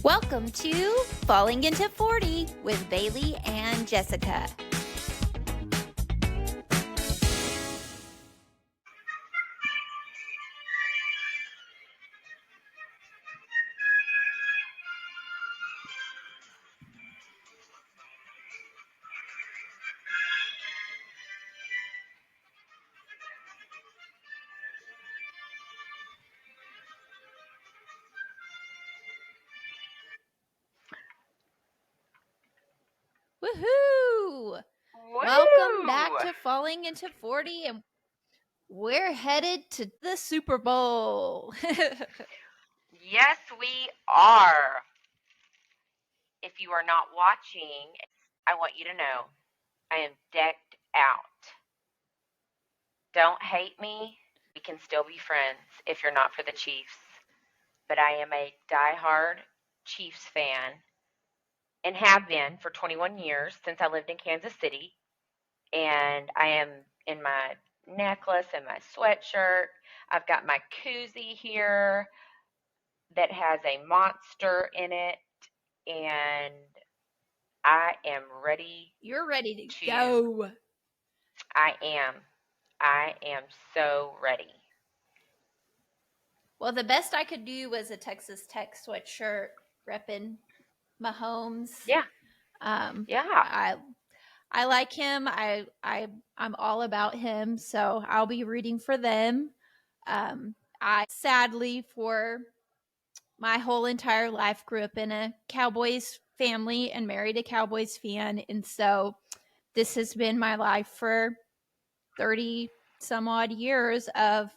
Welcome to Falling into 40 with Bailey and Jessica. Woohoo! Welcome back to Falling into 40, and we're headed to the Super Bowl. Yes, we are. If you are not watching, I want you to know I am decked out. Don't hate me. We can still be friends if you're not for the Chiefs. But I am a diehard Chiefs fan and have been for 21 years since I lived in Kansas City. And I am in my necklace and my sweatshirt. I've got my koozie here that has a monster in it. And I am ready. You're ready to go. I am so ready. Well, the best I could do was a Texas Tech sweatshirt repping Mahomes. Yeah. Yeah. I like him. I'm all about him, so I'll be rooting for them. I sadly for my whole entire life grew up in a Cowboys family and married a Cowboys fan, and so this has been my life for 30 some odd years of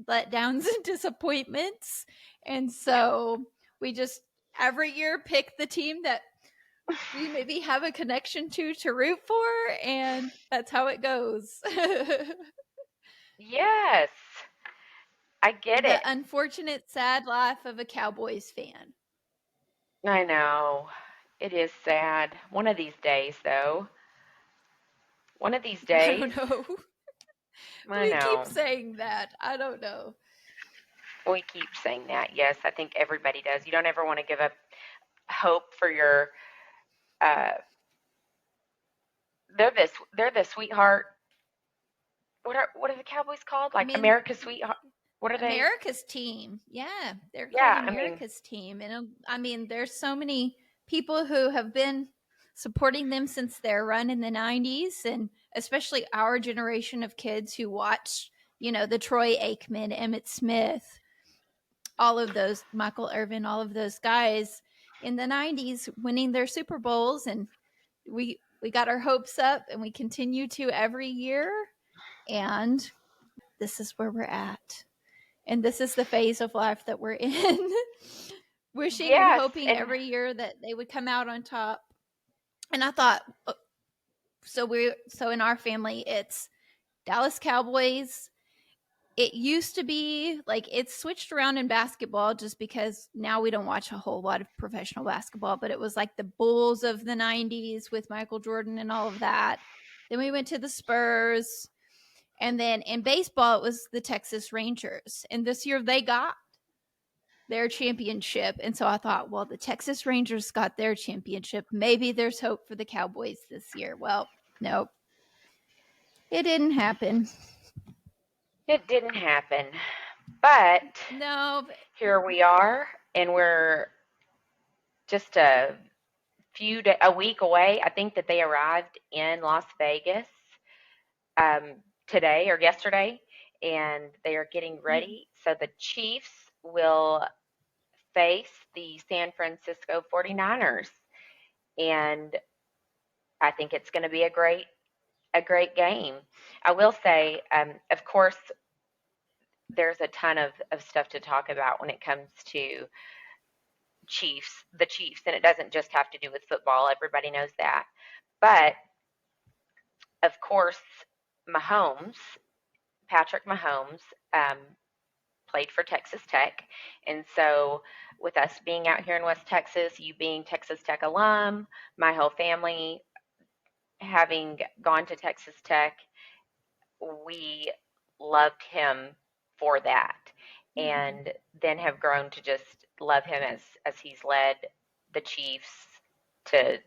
letdowns and disappointments. And so we just every year pick the team that we maybe have a connection to root for, and that's how it goes. Yes. I get it. The unfortunate, sad life of a Cowboys fan. I know. It is sad. One of these days, though. One of these days. I don't know. I know. Keep saying that. I don't know. We keep saying that. Yes, I think everybody does. You don't ever want to give up hope for your they're the sweetheart. What are the Cowboys called? Like America's sweetheart. What are they? America's team. Yeah, they're called America's team. And I mean, there's so many people who have been supporting them since their run in the 90s, and especially our generation of kids who watched, the Troy Aikman, Emmitt Smith, all of those, Michael Irvin, all of those guys in the 90s winning their Super Bowls. And we got our hopes up, and we continue to every year. And this is where we're at. And this is the phase of life that we're in. Wishing and hoping every year that they would come out on top. And I thought, so in our family, it's Dallas Cowboys. It used to be like it's switched around in basketball just because now we don't watch a whole lot of professional basketball, but it was like the Bulls of the 90s with Michael Jordan and all of that. Then we went to the Spurs. And then in baseball, it was the Texas Rangers. And this year they got their championship. And so I thought, well, the Texas Rangers got their championship. Maybe there's hope for the Cowboys this year. Well, nope. It didn't happen. It didn't happen. But no, here we are, and we're just a week away. I think that they arrived in Las Vegas today or yesterday, and they are getting ready. So the Chiefs will face the San Francisco 49ers, and I think it's going to be a great game. I will say, of course, there's a ton of stuff to talk about when it comes to the Chiefs, and it doesn't just have to do with football. Everybody knows that. But, of course, Patrick Mahomes, played for Texas Tech. And so with us being out here in West Texas, you being Texas Tech alum, my whole family having gone to Texas Tech, we loved him for that, and then have grown to just love him as he's led the Chiefs to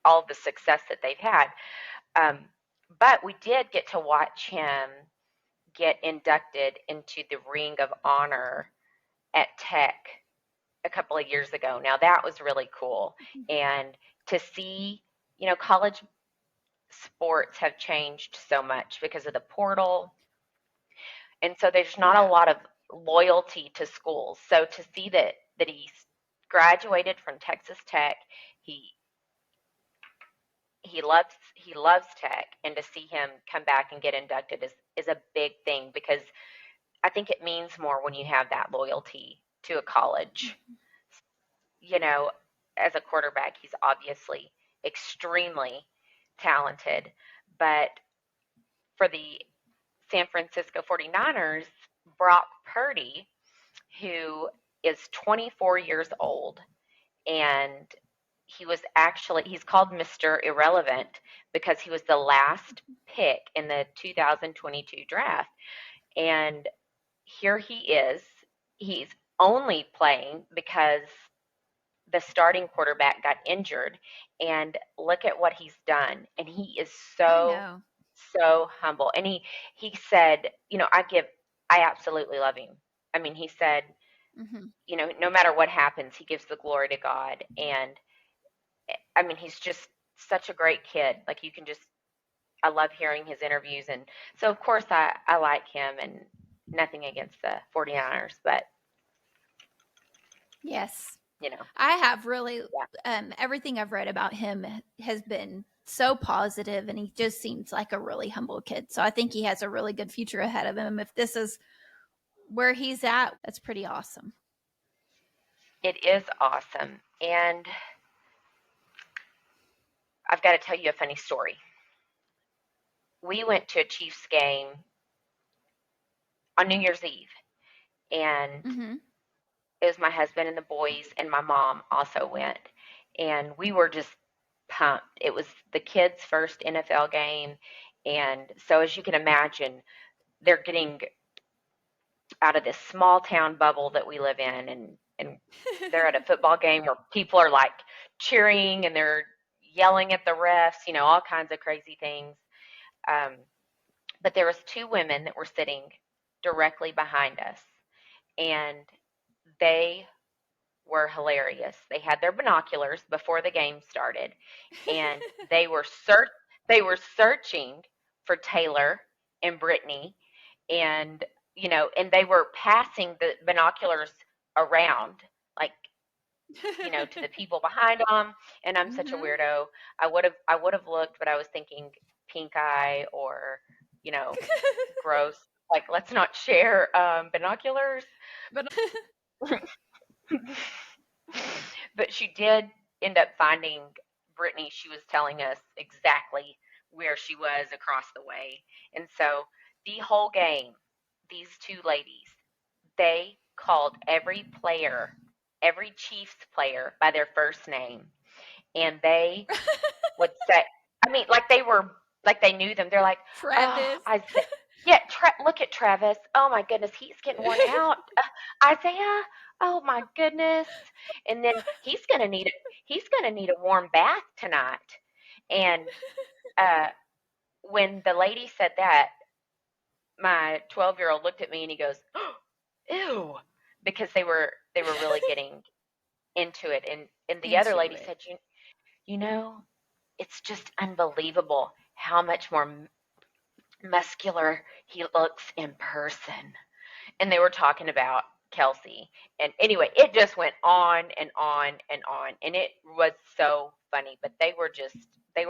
all the success that they've had. But we did get to watch him get inducted into the Ring of Honor at Tech a couple of years ago. Now that was really cool. And to see, college sports have changed so much because of the portal. And so there's not a lot of loyalty to schools. So to see that he graduated from Texas Tech, he loves Tech, and to see him come back and get inducted is a big thing, because I think it means more when you have that loyalty to a college. As a quarterback, he's obviously extremely talented, but for the San Francisco 49ers, Brock Purdy, who is 24 years old, and he's called Mr. Irrelevant because he was the last pick in the 2022 draft. And here he is. He's only playing because the starting quarterback got injured, and look at what he's done. And he is so humble. And he said, I absolutely love him. I mean, he said, no matter what happens, he gives the glory to God. And I mean, he's just such a great kid. Like, I love hearing his interviews. And so, of course, I like him, and nothing against the 49ers, but. Yes. I have really, everything I've read about him has been so positive, and he just seems like a really humble kid. So I think he has a really good future ahead of him. If this is where he's at, that's pretty awesome. It is awesome. And I've got to tell you a funny story. We went to a Chiefs game on New Year's Eve, and it was my husband and the boys, and my mom also went, and we were just pumped. It was the kids' first NFL game, and so as you can imagine, they're getting out of this small town bubble that we live in, and they're at a football game where people are like cheering and they're yelling at the refs, all kinds of crazy things. But there was two women that were sitting directly behind us, and they were hilarious. They had their binoculars before the game started, and they were searching for Taylor and Brittany, and and they were passing the binoculars around, like, to the people behind them. And I'm such a weirdo. I would have looked, but I was thinking pink eye or gross. Like, let's not share binoculars. But she did end up finding Brittany. She was telling us exactly where she was across the way. And so the whole game, these two ladies, they called every player, every Chiefs player, by their first name. And they would say, I mean, like they knew them. They're like, Travis. Look at Travis. Oh my goodness, he's getting worn out. Isaiah, oh my goodness. And then he's gonna need a warm bath tonight. And when the lady said that, my 12-year-old looked at me and he goes, oh, ew, because they were really getting into it. And the other lady said, it's just unbelievable how much more muscular he looks in person. And they were talking about Kelsey. And anyway, it just went on and on and on. And it was so funny. But they were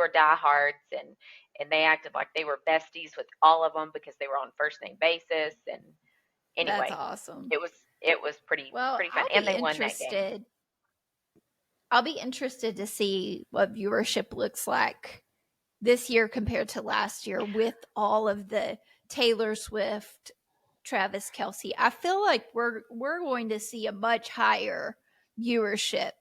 diehards, and they acted like they were besties with all of them because they were on first name basis. And anyway, that's awesome. It was pretty fun. And they won that game. I'll be interested to see what viewership looks like this year compared to last year with all of the Taylor Swift, Travis Kelce. I feel like we're going to see a much higher viewership.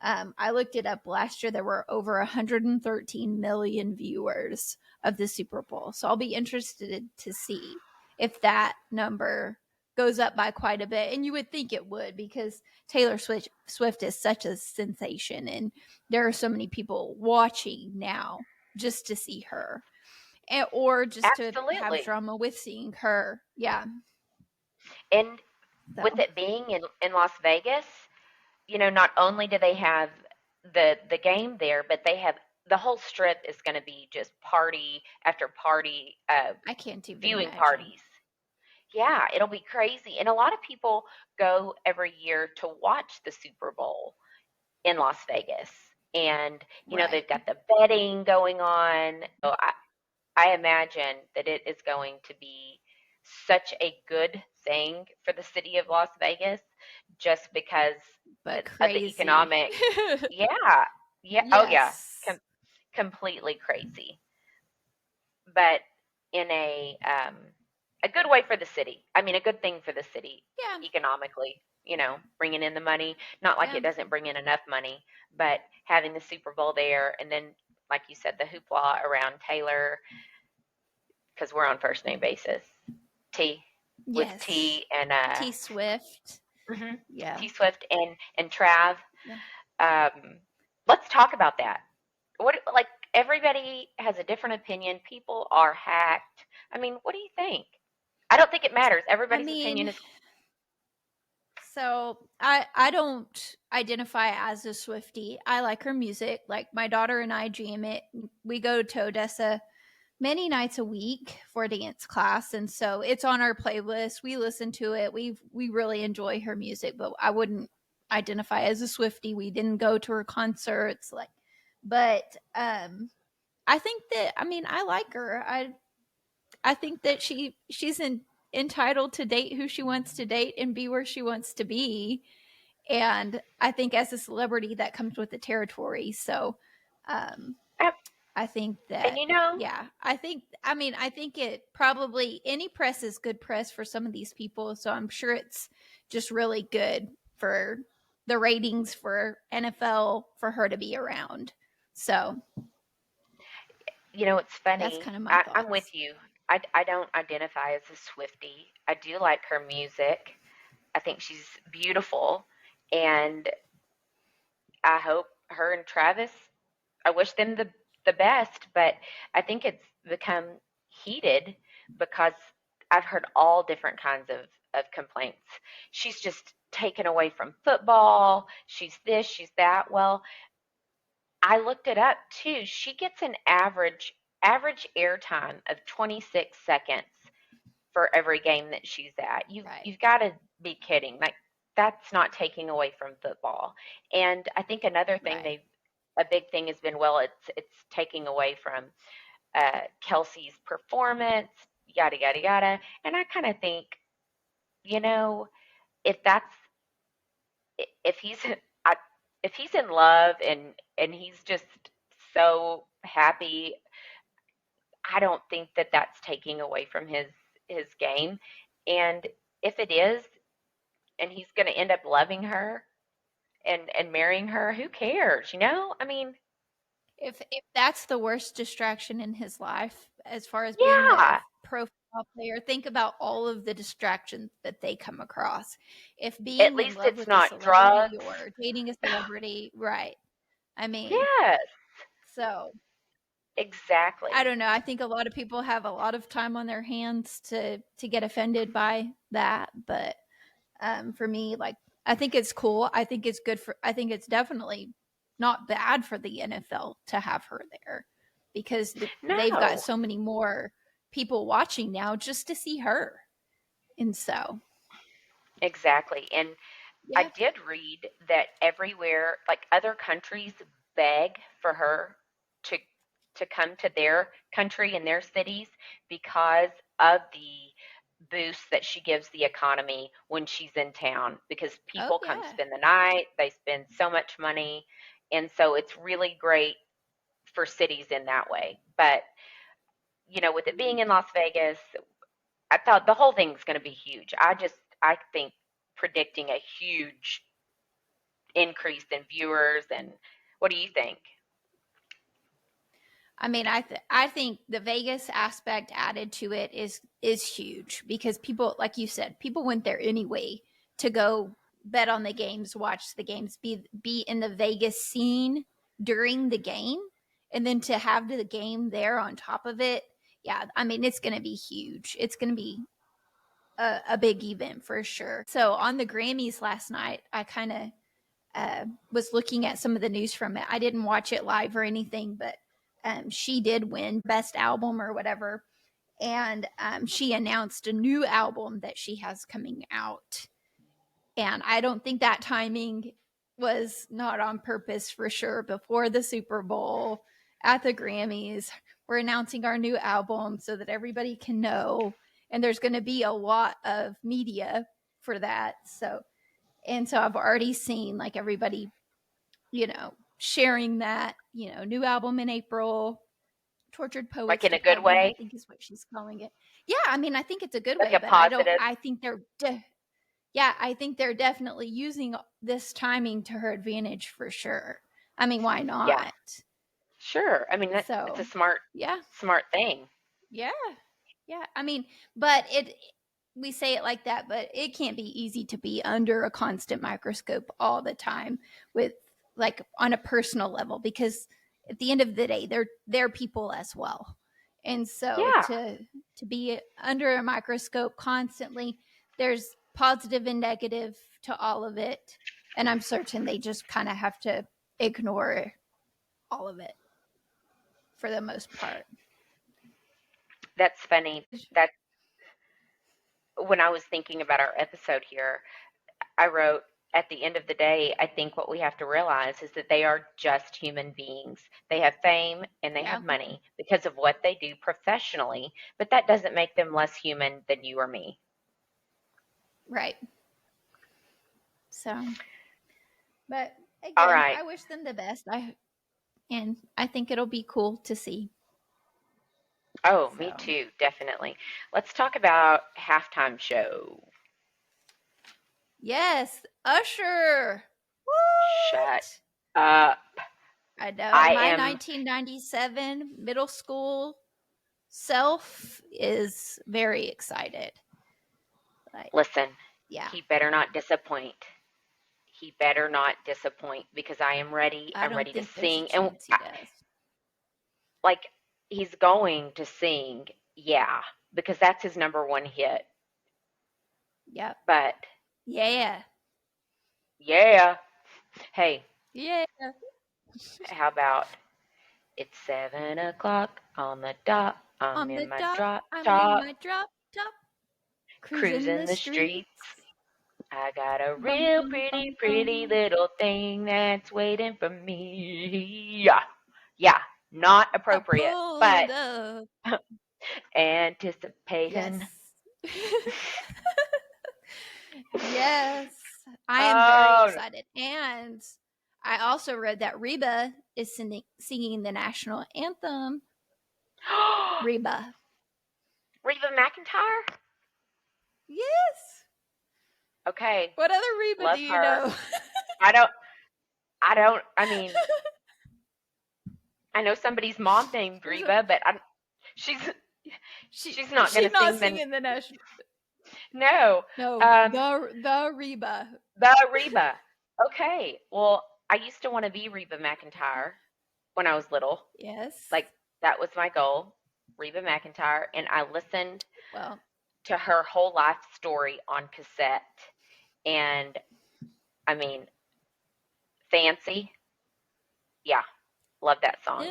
I looked it up last year. There were over 113 million viewers of the Super Bowl. So I'll be interested to see if that number goes up by quite a bit, and you would think it would because Taylor Swift is such a sensation, and there are so many people watching now just to see her, or just to have Absolutely. drama with seeing her. Yeah. And with So it being in Las Vegas, not only do they have the game there, but they have the whole strip is going to be just party after party, I can't even viewing imagine. parties. Yeah, it'll be crazy. And a lot of people go every year to watch the Super Bowl in Las Vegas. And, Right. they've got the betting going on. So I imagine that it is going to be such a good thing for the city of Las Vegas just because But of the crazy. economic. Yeah. Yeah. Oh, yeah. Yes. Completely crazy. But in a good way for the city. I mean, a good thing for the city Yeah. economically, bringing in the money. Not like Yeah. it doesn't bring in enough money, but having the Super Bowl there and then, like you said, the hoopla around Taylor because we're on first name basis. T with Yes. T and T Swift. mhm, Yeah. T Swift and Trav. Yeah. Um, let's talk about that. What like everybody has a different opinion. People are hacked. I mean, what do you think? I don't think it matters. I Everybody's opinion mean, is so I don't identify as a Swiftie. I like her music. Like my daughter and I jam it. We go to Odessa many nights a week for dance class, and so it's on our playlist. We listen to it. We really enjoy her music, but I wouldn't identify as a Swiftie. We didn't go to her concerts, but I think that, I mean, I like her. I think that entitled to date who she wants to date and be where she wants to be. And I think as a celebrity, that comes with the territory. So, um, I think and that, yeah, I think it probably, any press is good press for some of these people. So I'm sure it's just really good for the ratings for NFL for her to be around. So it's that's funny. kind of my I'm with thoughts. you. I don't identify as a Swiftie. I do like her music. I think she's beautiful, and I hope her and Travis. I wish them the best, but I think it's become heated because I've heard all different kinds of complaints. She's just taken away from football. She's this, she's that. Well, I looked it up too. She gets an average airtime of 26 seconds for every game that she's at. Right. You've got to be kidding. Like that's not taking away from football. And I think another thing Right. they a big thing has been it's taking away from Kelsey's performance, yada yada yada. And I kind of think, you know, if that's if he's I, if he's in love and he's just so happy, I don't think that that's taking away from his game. And if it is, and he's going to end up loving her and marrying her, who cares? I mean, If that's the worst distraction in his life as far as being a yeah. pro football player, think about all of the distractions that they come across. If At being in least love it's with a not celebrity drugs. or dating a celebrity, right? I mean, Yes, so I exactly. don't know. I think a lot of people have a lot of time on their hands to get offended by that, but for me, like, I think it's cool. I think it's good for. I think it's definitely not bad for the NFL to have her there because they've got No, so many more people watching now just to see her, and so exactly. And I yeah. did read that everywhere, like other countries beg for her to to come to their country and their cities because of the boost that she gives the economy when she's in town because Oh people come yeah. spend the night, they spend so much money, and so it's really great for cities in that way. But, with it being in Las Vegas, I thought the whole thing's going to be huge. I think predicting a huge increase in viewers. And what do you think? I mean, I think the Vegas aspect added to it is is huge because people, like you said, people went there anyway to go bet on the games, watch the games, be in the Vegas scene during the game, and then to have the game there on top of it. Yeah, I mean, it's going to be huge. It's going to be a big event for sure. So on the Grammys last night, I kind of was looking at some of the news from it. I didn't watch it live or anything, but she did win Best Album or whatever. And she announced a new album that she has coming out. And I don't think that timing was not on purpose for sure. Before the Super Bowl, at the Grammys, we're announcing our new album so that everybody can know. And there's going to be a lot of media for that. So I've already seen like everybody, sharing that, new album in April, Tortured Poets Like in a good Department, I way? think is what she's calling it. Yeah, I mean, I think it's a good Like way, a but positive? I think I think they're definitely using this timing to her advantage for sure. I mean, why Yeah. not? Sure. I mean, it's a So, smart yeah. thing. Yeah. Yeah. I mean, but we say it like that, but it can't be easy to be under a constant microscope all the time with like on a personal level, because at the end of the day, they're people as well. And so Yeah. to be under a microscope constantly, there's positive and negative to all of it. And I'm certain they just kind of have to ignore all of it for the most part. That's funny. That when I was thinking about our episode here, I wrote, at the end of the day, I think what we have to realize is that they are just human beings. They have fame and they Yeah. have money because of what they do professionally, but that doesn't make them less human than you or me. Right. So, but again, All right. I wish them the best. I think it'll be cool to see. Oh, me too, definitely. Let's talk about halftime show. Yes, Usher. What? Shut up. I know. I My am 1997 middle school self is very excited. Like, Listen, yeah. he better not disappoint. He better not disappoint because I am ready. I'm ready to sing. And He does. like he's going to sing, yeah, because that's his number one hit. Yep. But yeah. Hey. Yeah. How about it's 7:00 on the dot. I'm in my drop top. Cruising the streets. I got a real pretty little thing that's waiting for me. Yeah, not appropriate, but anticipating. Yes, I am very excited. And I also read that Reba is singing the national anthem. Reba McEntire? Yes. Okay. What other Reba do you know? I mean, I know somebody's mom named Reba, but she's not going to sing the national. No. The Reba. The Reba. Okay. Well, I used to want to be Reba McEntire when I was little. Yes. Like that was my goal, Reba McEntire, and I listened to her whole life story on cassette. And I mean, Fancy. Yeah. Love that song.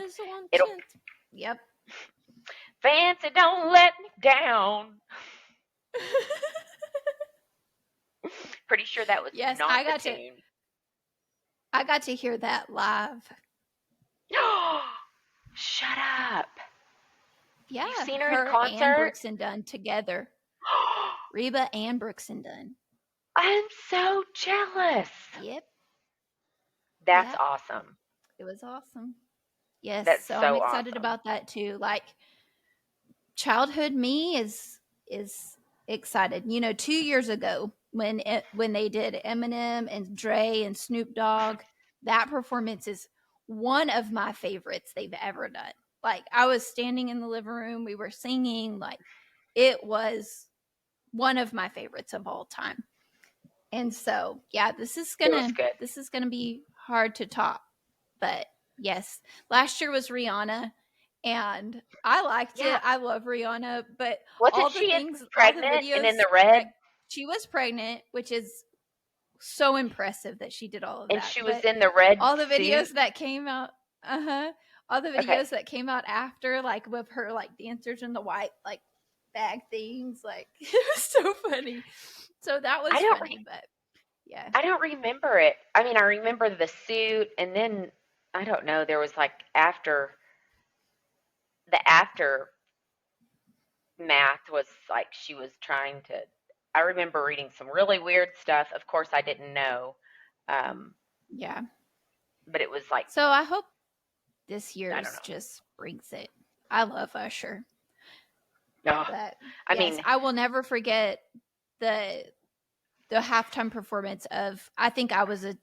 Yep. Fancy, don't let me down. Pretty sure that was not the tune. I got to hear that live. Shut up. Yeah. You've seen her in concert? And Brooks and Dunn together. Reba and Brooks and Dunn. I'm so jealous. Yep. That's awesome. It was awesome. Yes. That's so I'm excited about that too. Like childhood me is excited. 2 years ago when they did Eminem and Dre and Snoop Dogg, that performance is one of my favorites they've ever done. Like I was standing in the living room, we were singing, like it was one of my favorites of all time. And so, yeah, this is gonna be hard to top. But yes, last year was Rihanna, and I liked it. I love Rihanna, but wasn't all the she things, all the pregnant and videos in the red? that she was pregnant, which is so impressive that she did all of And that. she was But in the red all the suit. videos that came out, all the Okay. videos that came out after, like with her like dancers in the white like bag things, like it was so funny. So that was funny, but yeah. I don't remember it. I mean, I remember the suit, and then I don't know. There was like after math was like she was trying to. I remember reading some really weird stuff. Of course, I didn't know, Yeah. but it was like, So I hope this I don't year's know. just brings it. I love Usher. No, But I yes, mean, I will never forget the halftime performance of, I think I was a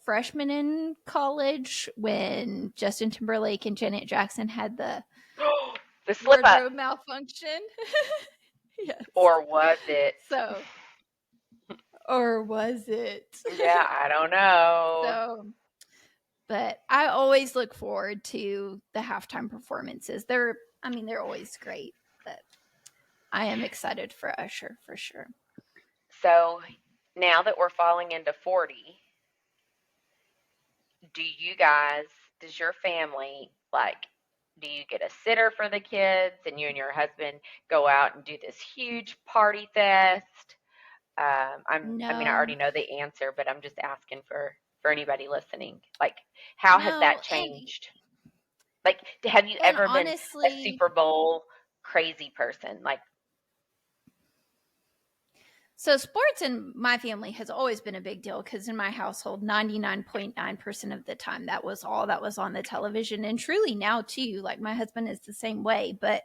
freshman in college when Justin Timberlake and Janet Jackson had the the slip up, wardrobe malfunction. Yes. or was it? So, or was it? Yeah, I don't know. So, but I always look forward to the halftime performances. They're always great, but I am excited for Usher for sure. So now that we're falling into 40, does your family, like, do you get a sitter for the kids and you and your husband go out and do this huge party fest? I mean, I No, already know the answer, but I'm just asking for anybody listening. Like, how has no, that changed? Like, have you and ever been a honestly, Super Bowl crazy person? Like, so sports in my family has always been a big deal because in my household, 99.9% of the time, that was all that was on the television. And truly now, too, like my husband is the same way. But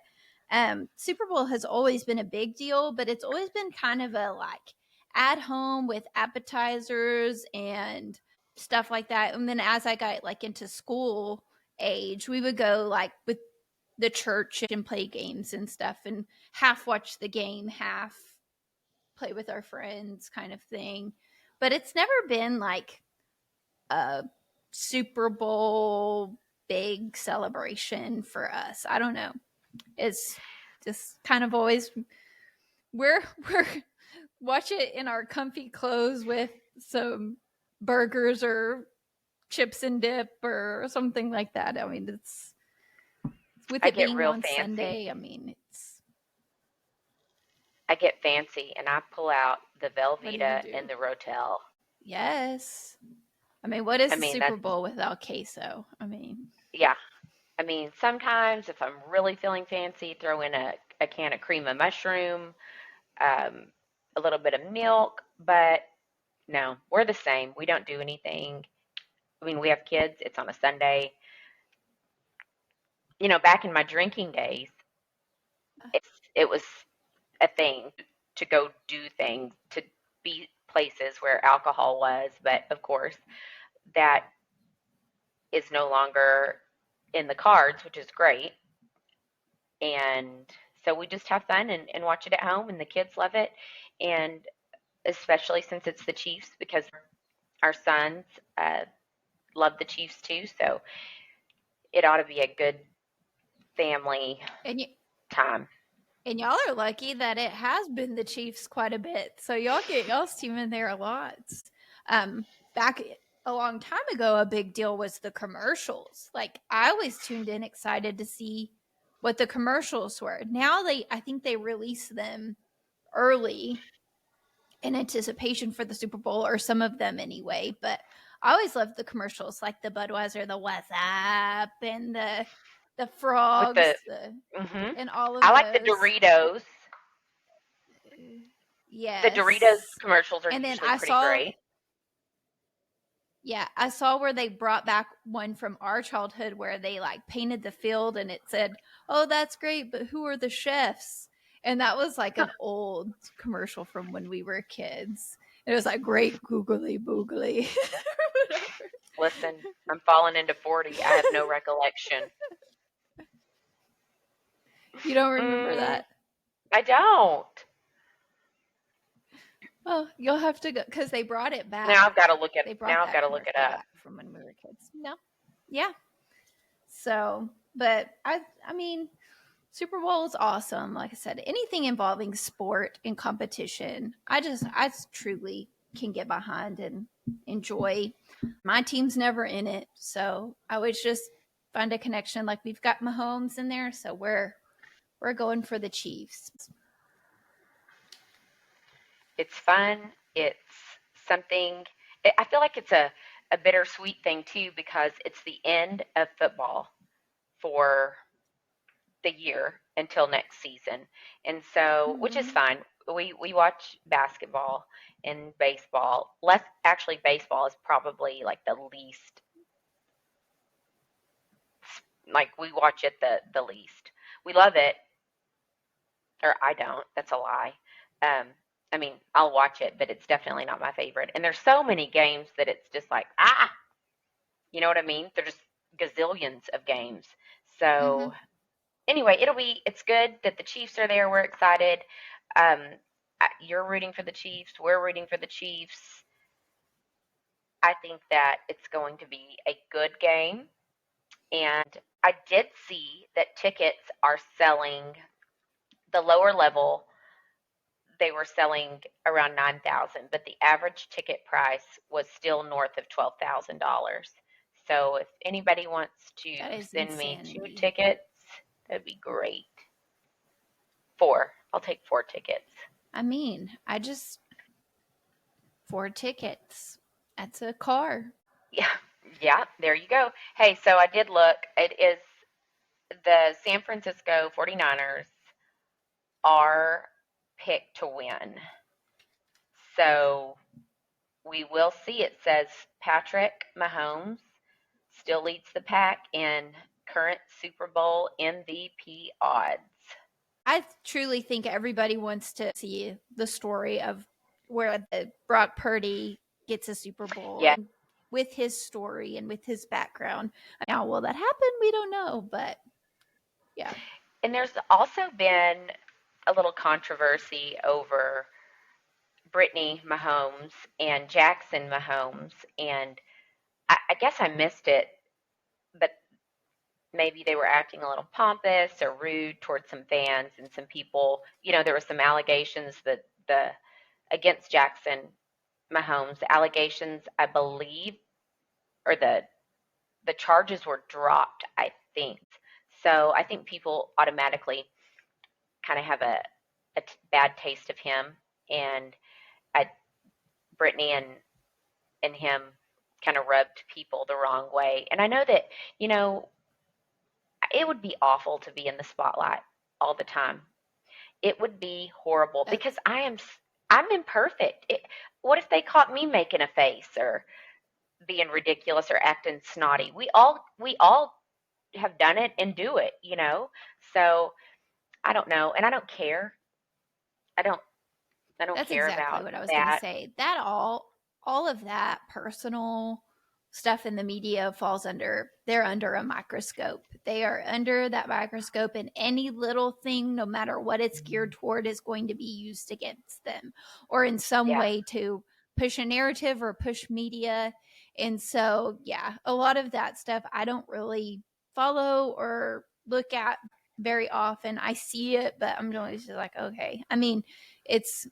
Super Bowl has always been a big deal, but it's always been kind of a like at home with appetizers and stuff like that. And then as I got like into school age, we would go like with the church and play games and stuff and half watch the game, half play with our friends kind of thing. But it's never been like a Super Bowl big celebration for us. I don't know. It's just kind of always we're watch it in our comfy clothes with some burgers or chips and dip or something like that. I mean, it's with I it get being real on fancy. Sunday. I mean, it's I get fancy and I pull out the what do you Velveeta and do? the Rotel. Yes. I mean, what is I the mean, Super that's, Bowl without queso? I mean, yeah. I mean, sometimes if I'm really feeling fancy, throw in a can of cream of mushroom, um, a little bit of milk, but no, we're the same. We don't do anything. I mean, we have kids, it's on a Sunday. You know, back in my drinking days, it was a thing to go do things, to be places where alcohol was, but of course, that is no longer in the cards, which is great. And so we just have fun and watch it at home, and the kids love it. And especially since it's the Chiefs, because our sons love the Chiefs too. So it ought to be a good family and time. and y'all are lucky that it has been the Chiefs quite a bit. So y'all get y'all's team in there a lot. Back a long time ago, a big deal was the commercials. Like I always tuned in excited to see what the commercials were. Now I think they release them early in anticipation for the Super Bowl, or some of them anyway. But I always loved the commercials, like the Budweiser, the What's Up, and the With the, frogs, hmm and all I of like the those. Doritos. The Doritos Yes. commercials are And then usually pretty great. I saw where they brought back one from our childhood where they like painted the field and it said, "Oh, that's great, but who are the chefs?" And that was like an old commercial from when we were kids. It was like great googly boogly. Listen, I'm falling into 40. I have no recollection. You don't remember Mm, that? I don't. Well, you'll have to go because they brought it back. Now I've got to look it. They brought Now I've that got to look it commercial up. back from when we were kids. No, yeah. So, but I mean, Super Bowl is awesome. Like I said, anything involving sport and competition, I truly can get behind and enjoy. My team's never in it, so I always just find a connection. Like we've got Mahomes in there, so we're going for the Chiefs. It's fun. It's something. I feel like it's a bittersweet thing too because it's the end of football for the year until next season, and so which is fine. We watch basketball and baseball. Less actually, baseball is probably like the least. Like we watch it the least. We love it, or I don't. That's a lie. Um, I mean, I'll watch it, but it's definitely not my favorite. And there's so many games that it's just like you know what I mean? There's just gazillions of games. So anyway, it's good that the Chiefs are there. We're excited. Um, you're rooting for the Chiefs. We're rooting for the Chiefs. I think that it's going to be a good game. And I did see that tickets are selling the lower level. They were selling around 9,000, but the average ticket price was still north of $12,000. So if anybody wants to send me 2 tickets, that'd be great. 4. I'll take 4 tickets. I mean, 4 tickets. That's a car. Yeah, there you go. Hey, so I did look. It is the San Francisco 49ers are picked to win. So we will see. It says Patrick Mahomes still leads the pack in current Super Bowl MVP odds. I truly think everybody wants to see the story of where Brock Purdy gets a Super Bowl. Yeah. And with his story and with his background. Now, will that happen? We don't know, but yeah. And there's also been a little controversy over Brittany Mahomes and Jackson Mahomes, and I guess I missed it, but maybe they were acting a little pompous or rude towards some fans and some people. There were some allegations that against Jackson Mahomes. The allegations, I believe, or the charges were dropped, I think. So I think people automatically kind of have a bad taste of him, and Brittany and him kind of rubbed people the wrong way. And I know that, it would be awful to be in the spotlight all the time. It would be horrible because I'm imperfect. What if they caught me making a face or being ridiculous or acting snotty? We all have done it and do it, So I don't know, and I don't care. I don't That's care exactly about what I was that. going to say. That all of that personal stuff in the media falls under, they're under a microscope. They are under that microscope, and any little thing, no matter what it's geared toward, is going to be used against them or in some way to push a narrative or push media. And so, yeah, a lot of that stuff I don't really follow or look at very often. I see it, but I'm always just like, okay. I mean, it's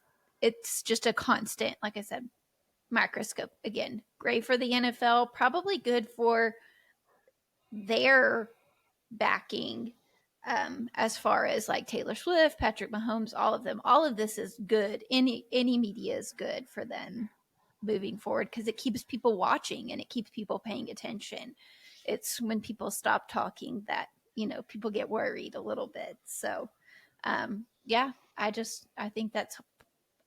just a constant, like I said, microscope. Again, great for the NFL, probably good for their backing, as far as like Taylor Swift, Patrick Mahomes, all of them. All of this is good. Any media is good for them moving forward because it keeps people watching and it keeps people paying attention. It's when people stop talking that people get worried a little bit. So yeah, I think that's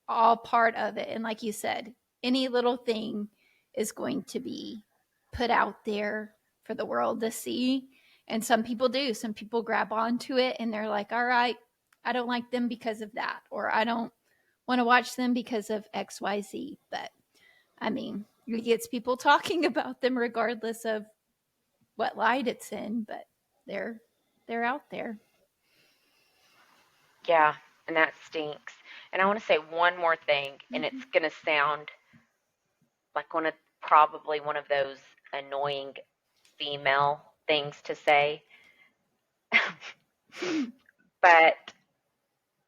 all part of it. And like you said, any little thing is going to be put out there for the world to see. And some people do. Some people grab onto it and they're like, all right, I don't like them because of that. Or I don't want to watch them because of XYZ. But I mean, it gets people talking about them regardless of what light it's in. But they're out there. Yeah. and that stinks. And I want to say one more thing, and it's going to sound like probably one of those annoying female things to say. But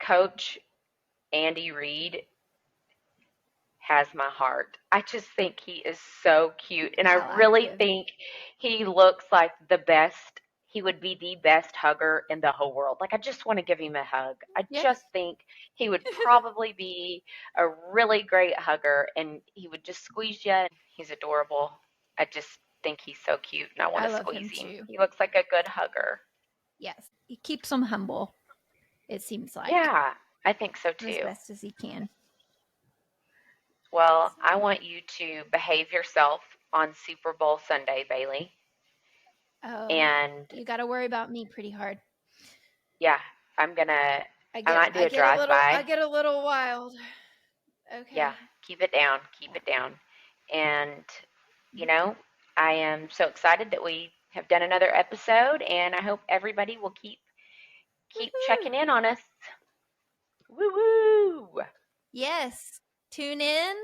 Coach Andy Reid has my heart. I just think he is so cute, and I really think he looks like the best. He would be the best hugger in the whole world. Like, I just want to give him a hug. I just think he would probably be a really great hugger, and he would just squeeze you. He's adorable. I just think he's so cute, and I want to squeeze him. Too. He looks like a good hugger. Yes, he keeps them humble, it seems like. Yeah, I think so too. As best as he can. Well, I want you to behave yourself on Super Bowl Sunday, Bailey. Oh, and you got to worry about me pretty hard. Yeah, I might do a drive-by. I get a little wild. Okay. Yeah, keep it down. And, I am so excited that we have done another episode, and I hope everybody will keep checking in on us. Woo-woo! Yes. Tune in.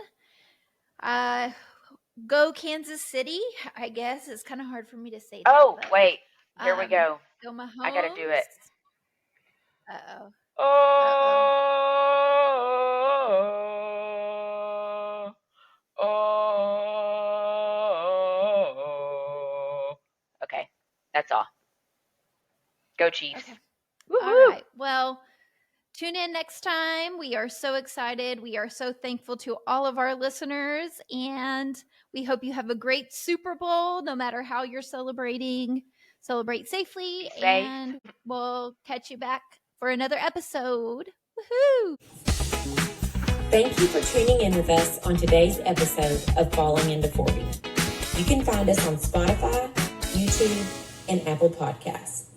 Go Kansas City, I guess. It's kind of hard for me to say that. Oh, wait. Here we go. Go Mahomes. I got to do it. Uh-oh. Okay. That's all. Go Chiefs. Okay. All right. Well, tune in next time. We are so excited. We are so thankful to all of our listeners, and we hope you have a great Super Bowl, no matter how you're celebrating. Celebrate safely, and we'll catch you back for another episode. Woohoo! Thank you for tuning in with us on today's episode of Falling into 40. You can find us on Spotify, YouTube, and Apple Podcasts.